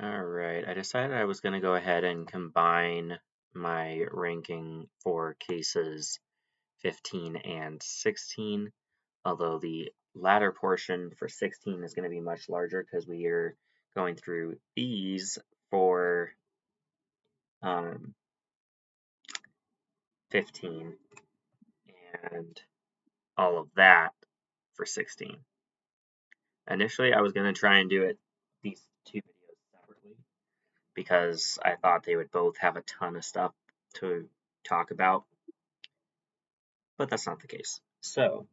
Alright, I decided I was going to go ahead and combine my ranking for cases 15 and 16, although the latter portion for 16 is going to be much larger because we are going through these for 15 and all of that for 16. Initially, I was going to try and do these two videos separately, because I thought they would both have a ton of stuff to talk about, but that's not the case. So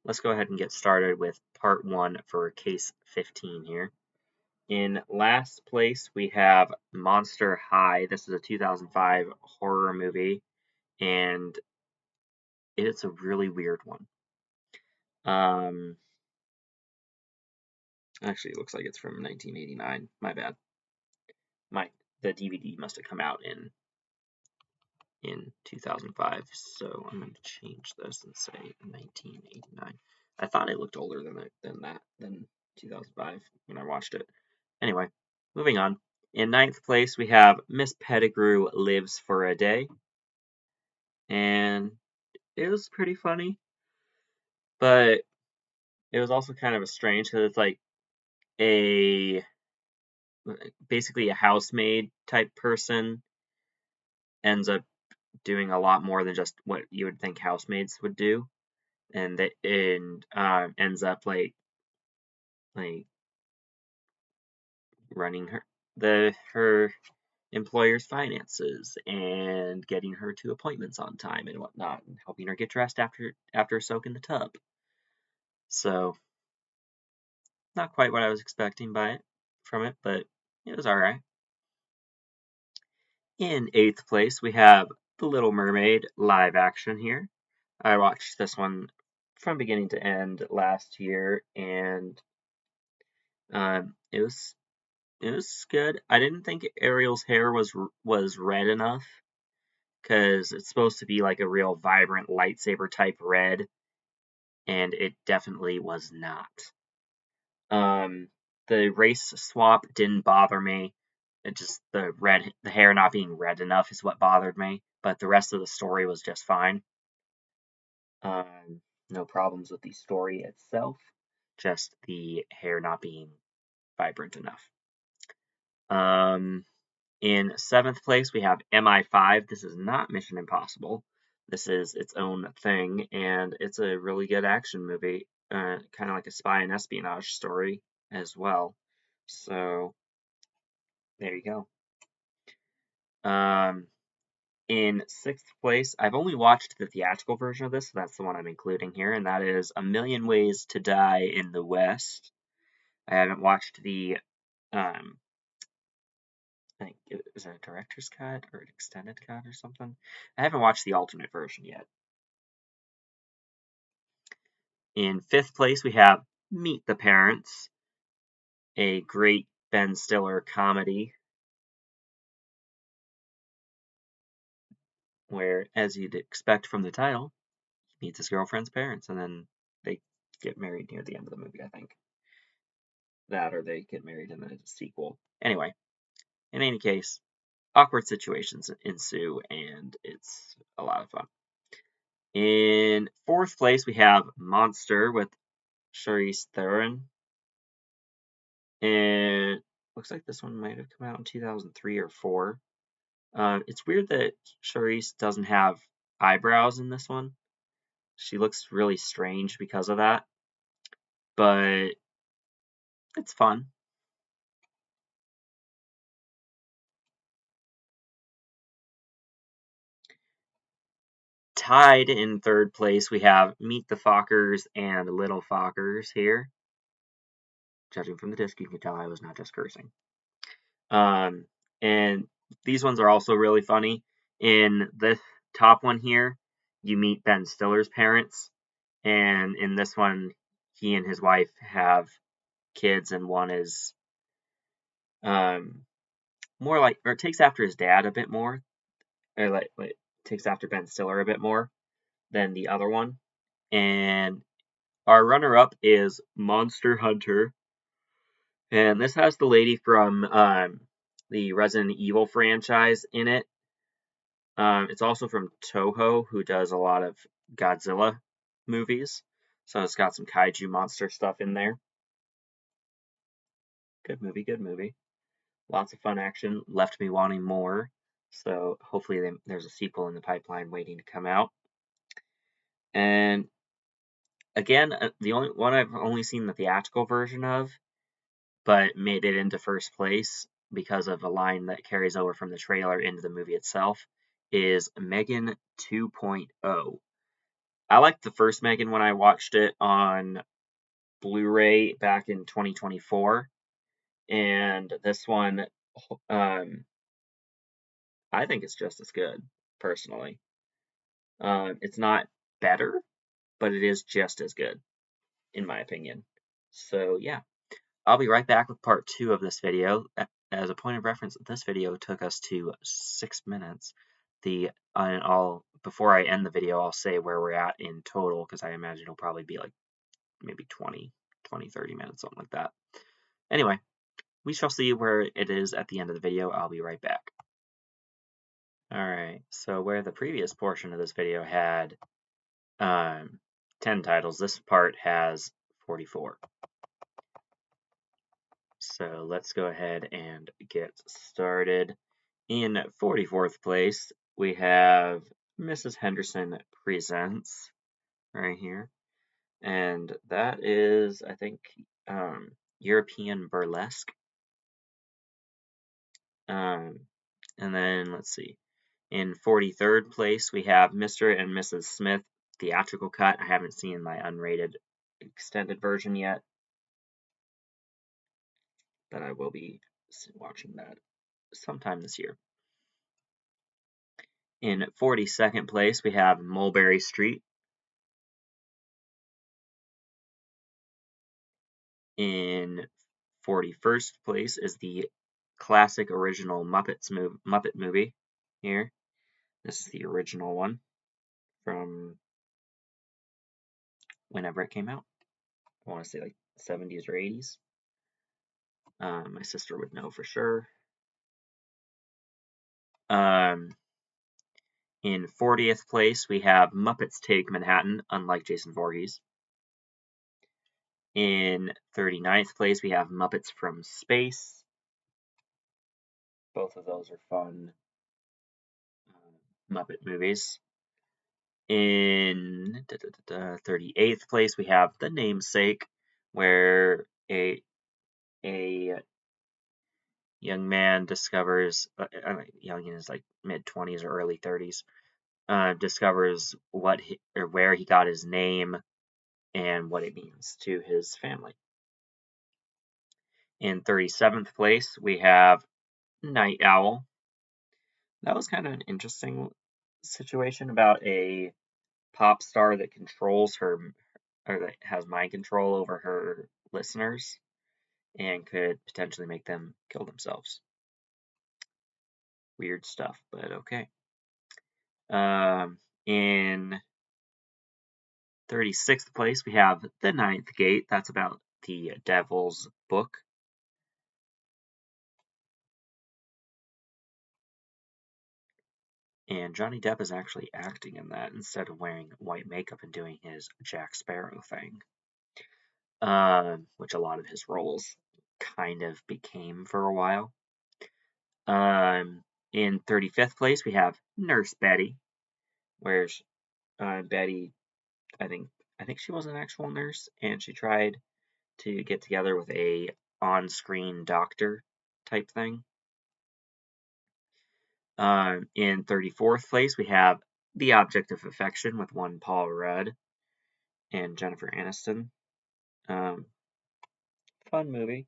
let's go ahead and get started with part 1 for case 15 here. In last place, we have Monster High. This is a 2005 horror movie, and it's a really weird one. Actually, it looks like it's from 1989. My bad. The DVD must have come out in 2005, so I'm going to change this and say 1989. I thought it looked older than 2005 when I watched it. Anyway, moving on. In ninth place, we have Miss Pettigrew Lives for a Day, and it was pretty funny, but it was also kind of strange because it's like a basically a housemaid type person ends up doing a lot more than just what you would think housemaids would do, and ends up like running her employer's finances and getting her to appointments on time and whatnot, and helping her get dressed after a soak in the tub. So not quite what I was expecting from it, but it was alright. In eighth place, we have The Little Mermaid live action here. I watched this one from beginning to end last year, and it was good. I didn't think Ariel's hair was red enough, because it's supposed to be like a real vibrant lightsaber type red, and it definitely was not. The race swap didn't bother me. It just the hair not being red enough is what bothered me. But the rest of the story was just fine. No problems with the story itself, just the hair not being vibrant enough. In seventh place, we have MI5. This is not Mission Impossible. This is its own thing, and it's a really good action movie, kind of like a spy and espionage story as well. So there you go. In sixth place, I've only watched the theatrical version of this, so that's the one I'm including here, and that is A Million Ways to Die in the West. I haven't watched the I think is it a director's cut or an extended cut or something? I haven't watched the alternate version yet. In fifth place, we have Meet the Parents, a great Ben Stiller comedy where, as you'd expect from the title, he meets his girlfriend's parents and then they get married near the end of the movie, I think. That or they get married in the sequel. Anyway, in any case, awkward situations ensue and it's a lot of fun. In fourth place, we have Monster with Charlize Theron. And looks like this one might have come out in 2003 or 4. It's weird that Charlize doesn't have eyebrows in this one. She looks really strange because of that, but it's fun. Tied in third place, we have Meet the Fockers and Little Fockers here. Judging from the disc, you can tell I was not just cursing. And these ones are also really funny. In the top one here, you meet Ben Stiller's parents, and in this one, he and his wife have kids, and one is more like, or takes after his dad a bit more, or like takes after Ben Stiller a bit more than the other one. And our runner-up is Monster Hunter, And this has the lady from the Resident Evil franchise in it. It's also from Toho, who does a lot of Godzilla movies. So it's got some kaiju monster stuff in there. Good movie, good movie. Lots of fun action. Left me wanting more. So hopefully there's a sequel in the pipeline waiting to come out. And again, the only one I've only seen the theatrical version of, but made it into first place because of a line that carries over from the trailer into the movie itself, is Megan 2.0. I liked the first Megan when I watched it on Blu-ray back in 2024, and this one, um, I think it's just as good, personally. It's not better, but it is just as good, in my opinion. So yeah, I'll be right back with part 2 of this video. As a point of reference, this video took us to 6 minutes. Before I end the video, I'll say where we're at in total, because I imagine it'll probably be like maybe 20, 30 minutes, something like that. Anyway, we shall see where it is at the end of the video. I'll be right back. Alright, so where the previous portion of this video had 10 titles, this part has 44. So let's go ahead and get started. In 44th place, we have Mrs. Henderson Presents right here. And that is, I think, European Burlesque. And then, let's see. In 43rd place, we have Mr. and Mrs. Smith theatrical cut. I haven't seen my unrated extended version yet, but I will be watching that sometime this year. In 42nd place, we have Mulberry Street. In 41st place is the classic original Muppet movie here. This is the original one from whenever it came out. I want to say like 70s or 80s. My sister would know for sure. In 40th place, we have Muppets Take Manhattan, unlike Jason Voorhees. In 39th place, we have Muppets from Space. Both of those are fun Muppet movies. In 38th place, we have The Namesake, where a young man discovers, young in his like mid-20s or early 30s, discovers where he got his name and what it means to his family. In 37th place, we have Night Owl. That was kind of an interesting situation about a pop star that controls her, or that has mind control over her listeners and could potentially make them kill themselves. Weird stuff, but okay. In 36th place, we have The Ninth Gate. That's about the Devil's Book. And Johnny Depp is actually acting in that instead of wearing white makeup and doing his Jack Sparrow thing, which a lot of his roles kind of became for a while. In 35th place, we have Nurse Betty, where Betty, I think she was an actual nurse, and she tried to get together with a on-screen doctor type thing. In 34th place, we have The Object of Affection with one Paul Rudd and Jennifer Aniston. Fun movie.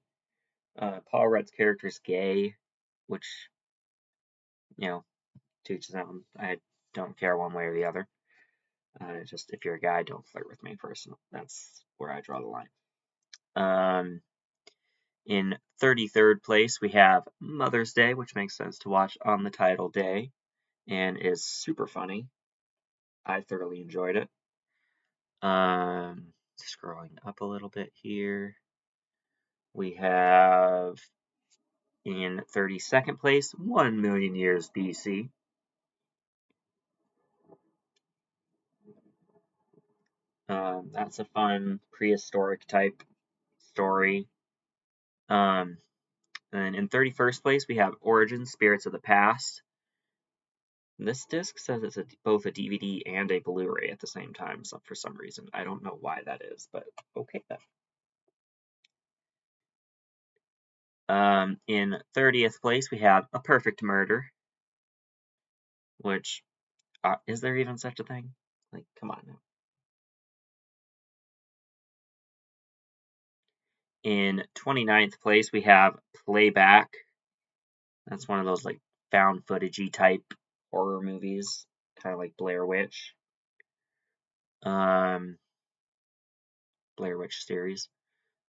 Paul Rudd's character is gay, which, to each his own. I don't care one way or the other. Just if you're a guy, don't flirt with me first. That's where I draw the line. In 33rd place, we have Mother's Day, which makes sense to watch on the title day and is super funny. I thoroughly enjoyed it. Scrolling up a little bit here. We have in 32nd place, 1 million years BC. That's a fun prehistoric type story. And in 31st place, we have Origins, Spirits of the Past. This disc says it's both a DVD and a Blu-ray at the same time, so for some reason. I don't know why that is, but okay then. In 30th place, we have A Perfect Murder, which, is there even such a thing? Like, come on now. In 29th place, we have Playback. That's one of those, like, found footage-y type horror movies, kind of like Blair Witch. Blair Witch series.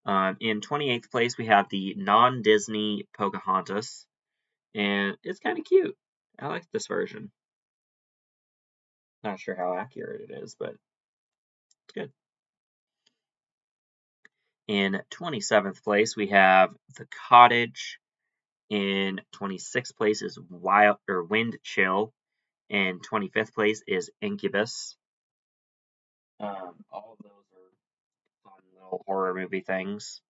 In 28th place, we have the non-Disney Pocahontas, and it's kind of cute. I like this version. Not sure how accurate it is, but it's good. In 27th place, we have The Cottage. In 26th place is Wind Chill. In 25th place is Incubus. All of those are fun little horror movie things.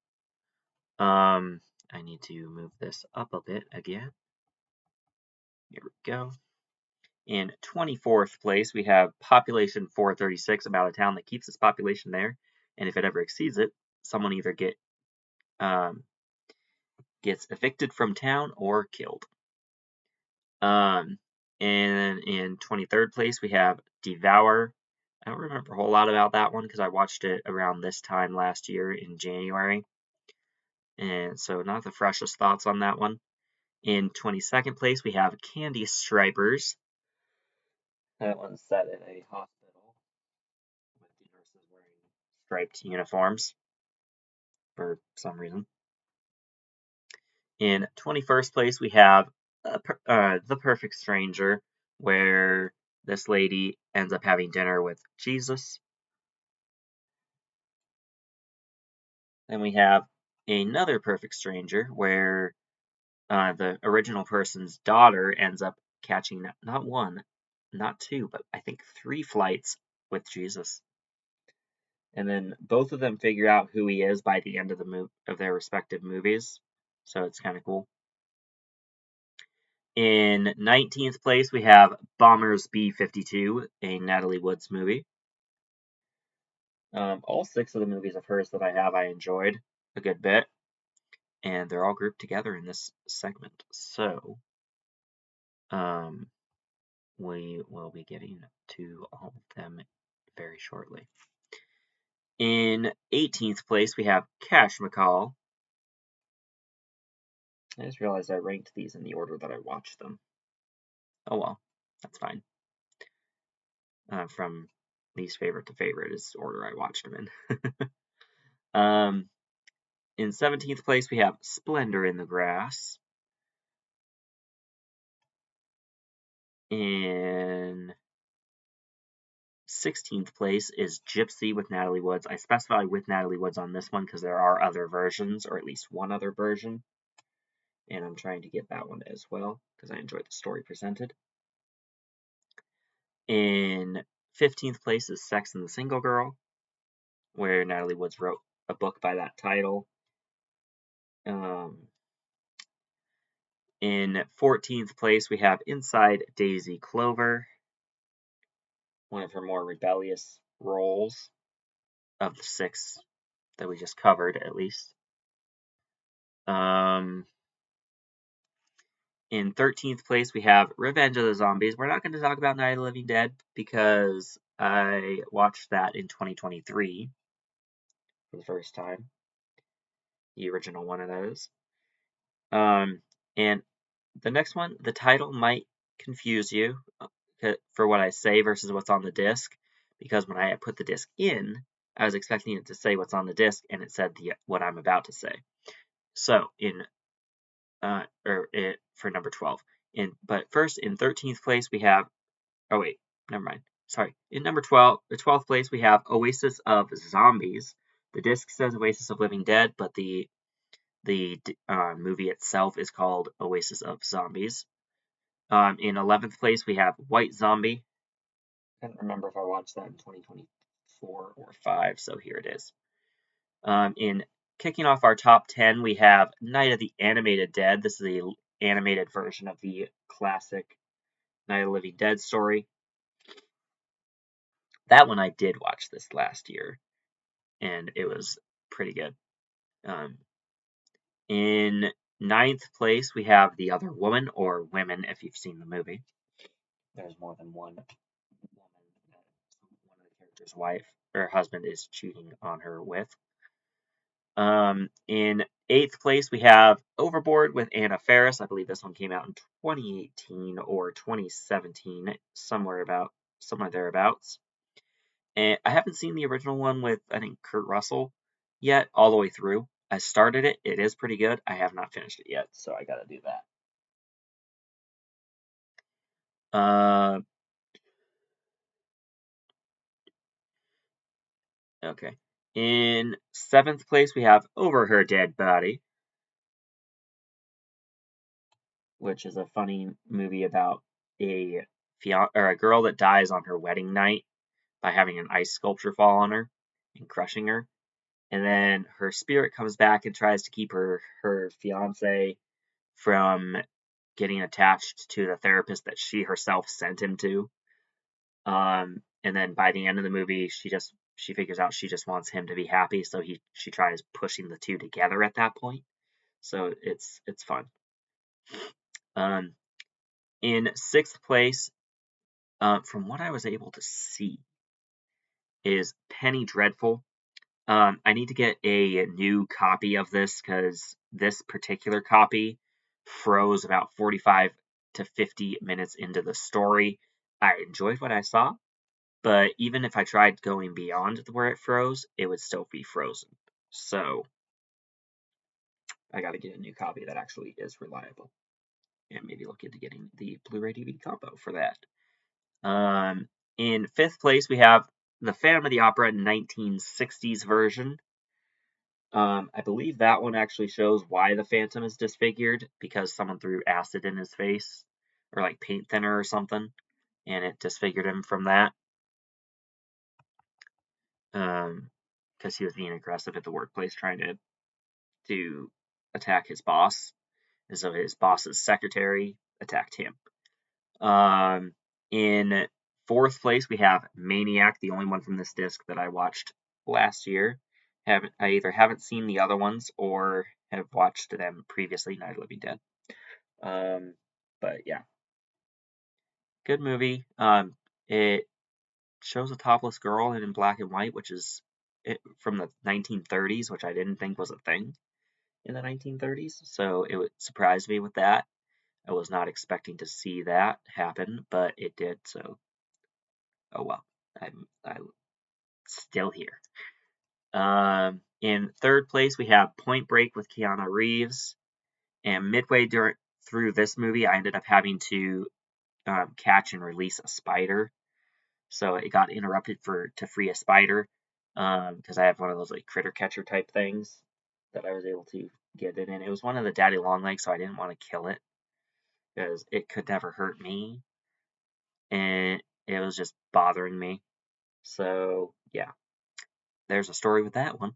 I need to move this up a bit again. Here we go. In 24th place, we have Population 436, about a town that keeps its population there, and if it ever exceeds it, someone either gets evicted from town or killed. And in 23rd place, we have Devour. I don't remember a whole lot about that one because I watched it around this time last year in January, and so not the freshest thoughts on that one. In 22nd place, we have Candy Stripers. That one's set in a hospital with the nurses wearing striped uniforms for some reason. In 21st place, we have The Perfect Stranger, where this lady ends up having dinner with Jesus. Then we have another Perfect Stranger, where the original person's daughter ends up catching not one, not two, but I think 3 flights with Jesus. And then both of them figure out who he is by the end of of their respective movies. So it's kind of cool. In 19th place, we have Bombers B-52, a Natalie Woods movie. All 6 of the movies of hers that I enjoyed a good bit. And they're all grouped together in this segment. So, we will be getting to all of them very shortly. In 18th place, we have Cash McCall. I just realized I ranked these in the order that I watched them. Oh well, that's fine. From least favorite to favorite is the order I watched them in. In 17th place, we have Splendor in the Grass. In 16th place is Gypsy with Natalie Woods. I specify with Natalie Woods on this one because there are other versions, or at least one other version. And I'm trying to get that one as well because I enjoyed the story presented. In 15th place is Sex and the Single Girl, where Natalie Woods wrote a book by that title. In 14th place, we have Inside Daisy Clover, one of her more rebellious roles of the 6 that we just covered, at least. In 13th place, we have Revenge of the Zombies. We're not going to talk about Night of the Living Dead because I watched that in 2023 for the first time. The original one of those. And the next one, the title might confuse you for what I say versus what's on the disc, because when I put the disc in, I was expecting it to say what's on the disc, and it said what I'm about to say. So for number 12. But first, in 13th place, we have, oh wait, never mind. Sorry. In number 12, the 12th place, we have Oasis of Zombies. The disc says Oasis of Living Dead, but the The movie itself is called Oasis of Zombies. In 11th place, we have White Zombie. I can't remember if I watched that in 2024 or 5, so here it is. In kicking off our top 10, we have Night of the Animated Dead. This is the animated version of the classic Night of the Living Dead story. That one I did watch this last year, and it was pretty good. In ninth place, we have The Other Woman, or Women, if you've seen the movie. There's more than one woman that one of the characters' wife or husband is cheating on her with. In eighth place, we have Overboard with Anna Faris. I believe this one came out in 2018 or 2017, somewhere thereabouts. And I haven't seen the original one with, I think, Kurt Russell yet, all the way through. I started it. It is pretty good. I have not finished it yet, so I gotta do that. Okay. In seventh place, we have Over Her Dead Body, which is a funny movie about a a girl that dies on her wedding night by having an ice sculpture fall on her and crushing her. And then her spirit comes back and tries to keep her fiance from getting attached to the therapist that she herself sent him to. And then by the end of the movie, she figures out she just wants him to be happy, so she tries pushing the two together at that point. So it's fun. Um, in sixth place, from what I was able to see, is Penny Dreadful. I need to get a new copy of this because this particular copy froze about 45 to 50 minutes into the story. I enjoyed what I saw, but even if I tried going beyond where it froze, it would still be frozen. So I got to get a new copy that actually is reliable, and maybe look into getting the Blu-ray DVD combo for that. In fifth place, we have the Phantom of the Opera 1960s version. I believe that one actually shows why the Phantom is disfigured, because someone threw acid in his face, or like paint thinner or something, and it disfigured him from that. Because he was being aggressive at the workplace, trying to attack his boss, and so his boss's secretary attacked him. In fourth place, we have Maniac, the only one from this disc that I watched last year. I either haven't seen the other ones or have watched them previously, Night of the Living Dead. But yeah, good movie. It shows a topless girl in black and white, which is from the 1930s, which I didn't think was a thing in the 1930s. So it surprised me with that. I was not expecting to see that happen, but it did. So, oh well, I'm still here. In third place, we have Point Break with Keanu Reeves. And midway through this movie, I ended up having to catch and release a spider. So it got interrupted to free a spider because I have one of those like critter catcher type things that I was able to get it in. It was one of the daddy long legs, so I didn't want to kill it because it could never hurt me, and it was just bothering me. So yeah, there's a story with that one.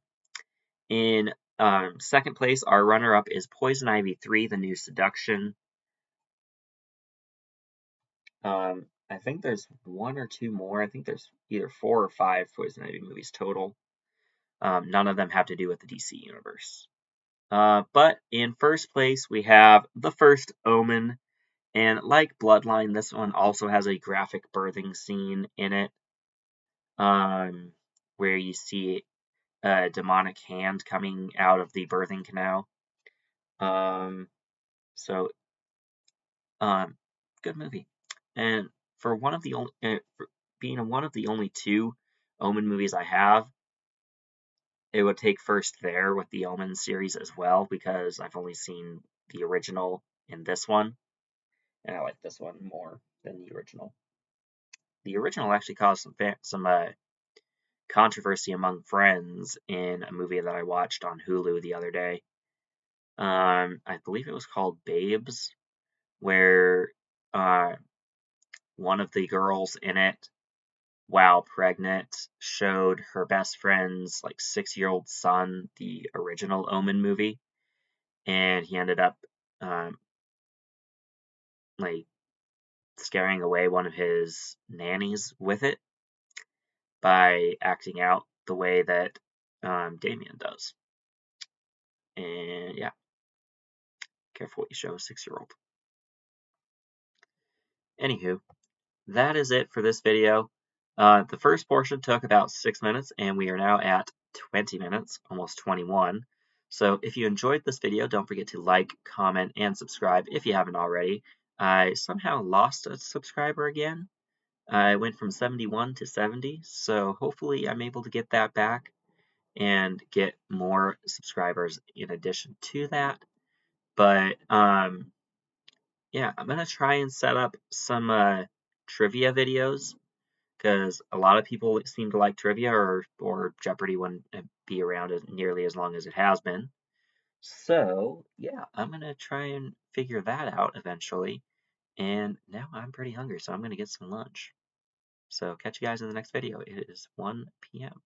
In second place, our runner-up is Poison Ivy 3: The New Seduction. I think there's one or two more. I think there's either 4 or 5 Poison Ivy movies total. None of them have to do with the DC universe. But in first place, we have The First Omen. And like Bloodline, this one also has a graphic birthing scene in it, where you see a demonic hand coming out of the birthing canal. So, good movie. And for one of the only, for being one of the only 2 Omen movies I have, it would take first there with the Omen series as well, because I've only seen the original and this one, and I like this one more than the original. The original actually caused some controversy among friends in a movie that I watched on Hulu the other day. I believe it was called Babes, where one of the girls in it, while pregnant, showed her best friend's like 6-year-old son the original Omen movie, and he ended up like scaring away one of his nannies with it by acting out the way that Damien does. And yeah, careful what you show a 6-year-old. Anywho, that is it for this video. The first portion took about 6 minutes, and we are now at 20 minutes, almost 21. So if you enjoyed this video, don't forget to like, comment, and subscribe if you haven't already. I somehow lost a subscriber again. I went from 71 to 70, so hopefully I'm able to get that back and get more subscribers in addition to that. But yeah, I'm gonna try and set up some trivia videos because a lot of people seem to like trivia, or Jeopardy wouldn't be around as nearly as long as it has been. So yeah, I'm gonna try and figure that out eventually. And now I'm pretty hungry, so I'm gonna get some lunch. So catch you guys in the next video. It is 1 p.m.